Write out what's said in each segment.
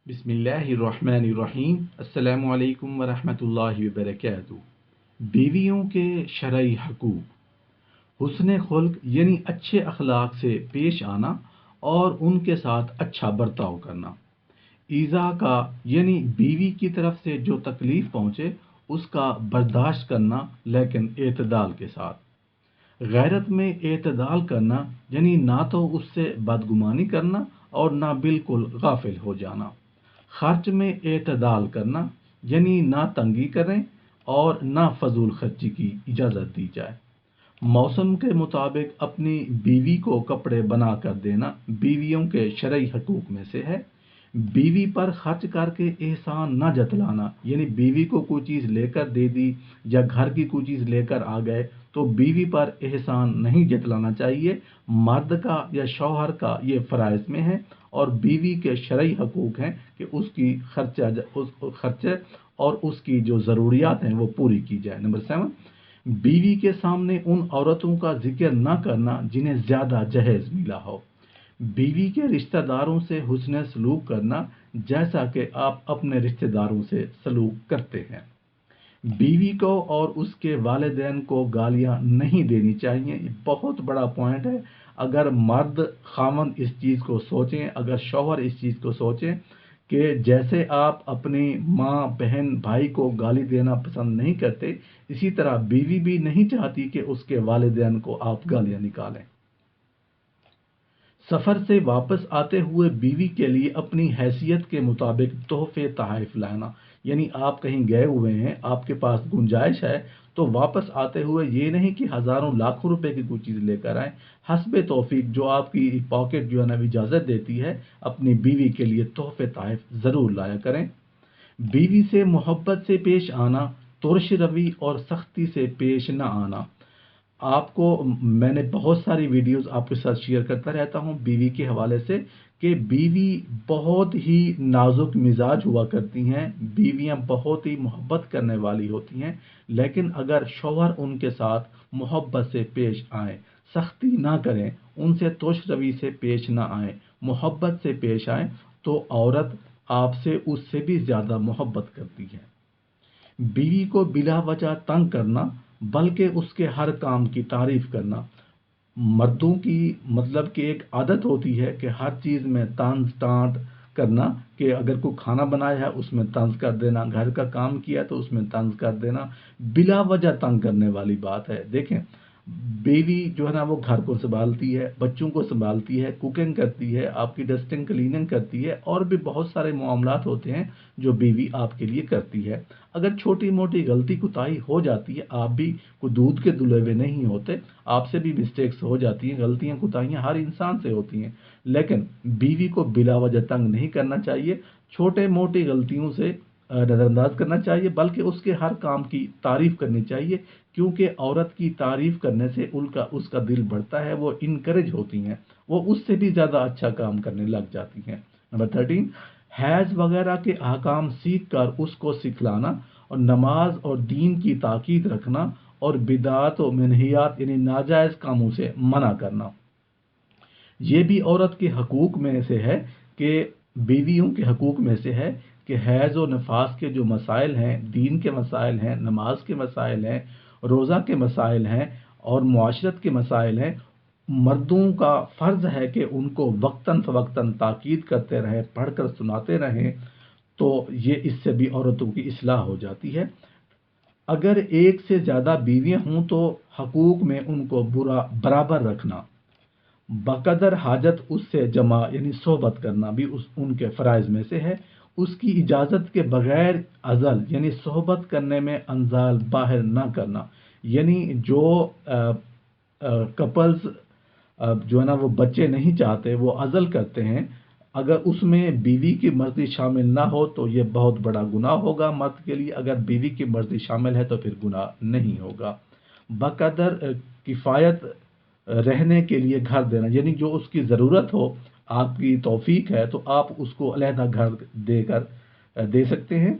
بسم اللہ الرحمن الرحیم۔ السلام علیکم ورحمۃ اللہ وبرکاتہ۔ بیویوں کے شرعی حقوق: حسن خلق یعنی اچھے اخلاق سے پیش آنا اور ان کے ساتھ اچھا برتاؤ کرنا۔ ایذا کا یعنی بیوی کی طرف سے جو تکلیف پہنچے اس کا برداشت کرنا، لیکن اعتدال کے ساتھ۔ غیرت میں اعتدال کرنا یعنی نہ تو اس سے بدگمانی کرنا اور نہ بالکل غافل ہو جانا۔ خرچ میں اعتدال کرنا یعنی نہ تنگی کریں اور نہ فضول خرچی کی اجازت دی جائے۔ موسم کے مطابق اپنی بیوی کو کپڑے بنا کر دینا بیویوں کے شرعی حقوق میں سے ہے۔ بیوی پر خرچ کر کے احسان نہ جتلانا یعنی بیوی کو کوئی چیز لے کر دے دی یا گھر کی کوئی چیز لے کر آ گئے تو بیوی پر احسان نہیں جتلانا چاہیے۔ مرد کا یا شوہر کا یہ فرائض میں ہے اور بیوی کے شرعی حقوق ہیں کہ اس کی خرچے اور اس کی جو ضروریات ہیں وہ پوری کی جائے۔ نمبر 7، بیوی کے سامنے ان عورتوں کا ذکر نہ کرنا جنہیں زیادہ جہیز ملا ہو۔ بیوی کے رشتہ داروں سے حسن سلوک کرنا جیسا کہ آپ اپنے رشتہ داروں سے سلوک کرتے ہیں۔ بیوی کو اور اس کے والدین کو گالیاں نہیں دینی چاہیے۔ یہ بہت بڑا پوائنٹ ہے۔ اگر مرد خاوند اس چیز کو سوچیں، اگر شوہر اس چیز کو سوچیں کہ جیسے آپ اپنی ماں، بہن، بھائی کو گالی دینا پسند نہیں کرتے، اسی طرح بیوی بھی نہیں چاہتی کہ اس کے والدین کو آپ گالیاں نکالیں۔ سفر سے واپس آتے ہوئے بیوی کے لیے اپنی حیثیت کے مطابق تحفے تحائف لانا، یعنی آپ کہیں گئے ہوئے ہیں، آپ کے پاس گنجائش ہے تو واپس آتے ہوئے یہ نہیں کہ ہزاروں لاکھوں روپے کی کوئی چیز لے کر آئیں، حسب توفیق جو آپ کی پاکٹ جو ہے نا اجازت دیتی ہے اپنی بیوی کے لیے تحفے تحائف ضرور لایا کریں۔ بیوی سے محبت سے پیش آنا، ترش روی اور سختی سے پیش نہ آنا۔ آپ کو میں نے بہت ساری ویڈیوز آپ کے ساتھ شیئر کرتا رہتا ہوں بیوی کے حوالے سے کہ بیوی بہت ہی نازک مزاج ہوا کرتی ہیں، بیویاں بہت ہی محبت کرنے والی ہوتی ہیں، لیکن اگر شوہر ان کے ساتھ محبت سے پیش آئیں، سختی نہ کریں، ان سے ترش روی سے پیش نہ آئیں، محبت سے پیش آئیں تو عورت آپ سے اس سے بھی زیادہ محبت کرتی ہے۔ بیوی کو بلا وجہ تنگ کرنا بلکہ اس کے ہر کام کی تعریف کرنا۔ مردوں کی مطلب کہ ایک عادت ہوتی ہے کہ ہر چیز میں طنز ٹانٹ کرنا، کہ اگر کوئی کھانا بنایا ہے اس میں طنز کر دینا، گھر کا کام کیا تو اس میں طنز کر دینا، بلا وجہ تنگ کرنے والی بات ہے۔ دیکھیں، بیوی جو ہے نا وہ گھر کو سنبھالتی ہے، بچوں کو سنبھالتی ہے، کوکنگ کرتی ہے، آپ کی ڈسٹنگ کلیننگ کرتی ہے، اور بھی بہت سارے معاملات ہوتے ہیں جو بیوی آپ کے لیے کرتی ہے۔ اگر چھوٹی موٹی غلطی کوتاہی ہو جاتی ہے، آپ بھی کوئی دودھ کے دلے ہوئے نہیں ہوتے، آپ سے بھی مسٹیکس ہو جاتی ہیں، غلطیاں کوتاہیاں ہر انسان سے ہوتی ہیں، لیکن بیوی کو بلا وجہ تنگ نہیں کرنا چاہیے، چھوٹے موٹی غلطیوں سے نظر انداز کرنا چاہیے، بلکہ اس کے ہر کام کی تعریف کرنی چاہیے، کیونکہ عورت کی تعریف کرنے سے اس کا دل بڑھتا ہے، وہ انکریج ہوتی ہیں، وہ اس سے بھی زیادہ اچھا کام کرنے لگ جاتی ہیں۔ نمبر 13، حیض وغیرہ کے احکام سیکھ کر اس کو سکھلانا اور نماز اور دین کی تاکید رکھنا اور بدعات و منہیات یعنی ناجائز کاموں سے منع کرنا۔ یہ بھی عورت کے حقوق میں سے ہے کہ بیویوں کے حقوق میں سے ہے کہ حیض و نفاس کے جو مسائل ہیں، دین کے مسائل ہیں، نماز کے مسائل ہیں، روزہ کے مسائل ہیں اور معاشرت کے مسائل ہیں، مردوں کا فرض ہے کہ ان کو وقتاً فوقتاً تاکید کرتے رہیں، پڑھ کر سناتے رہیں، تو یہ اس سے بھی عورتوں کی اصلاح ہو جاتی ہے۔ اگر ایک سے زیادہ بیویاں ہوں تو حقوق میں ان کو برابر رکھنا، بقدر حاجت اس سے جمع یعنی صحبت کرنا بھی ان کے فرائض میں سے ہے۔ اس کی اجازت کے بغیر عزل یعنی صحبت کرنے میں انزال باہر نہ کرنا، یعنی جو کپلز جو ہے نا وہ بچے نہیں چاہتے، وہ عزل کرتے ہیں، اگر اس میں بیوی کی مرضی شامل نہ ہو تو یہ بہت بڑا گناہ ہوگا مرد کے لیے، اگر بیوی کی مرضی شامل ہے تو پھر گناہ نہیں ہوگا۔ بقدر کفایت رہنے کے لیے گھر دینا، یعنی جو اس کی ضرورت ہو، آپ کی توفیق ہے تو آپ اس کو علیحدہ گھر دے سکتے ہیں۔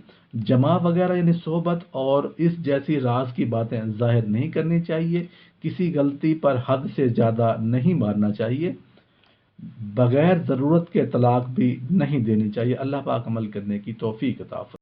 جمع وغیرہ یعنی صحبت اور اس جیسی راز کی باتیں ظاہر نہیں کرنی چاہیے، کسی غلطی پر حد سے زیادہ نہیں مارنا چاہیے۔ بغیر ضرورت کے طلاق بھی نہیں دینی چاہیے۔ اللہ پاک عمل کرنے کی توفیق عطا فرمائے۔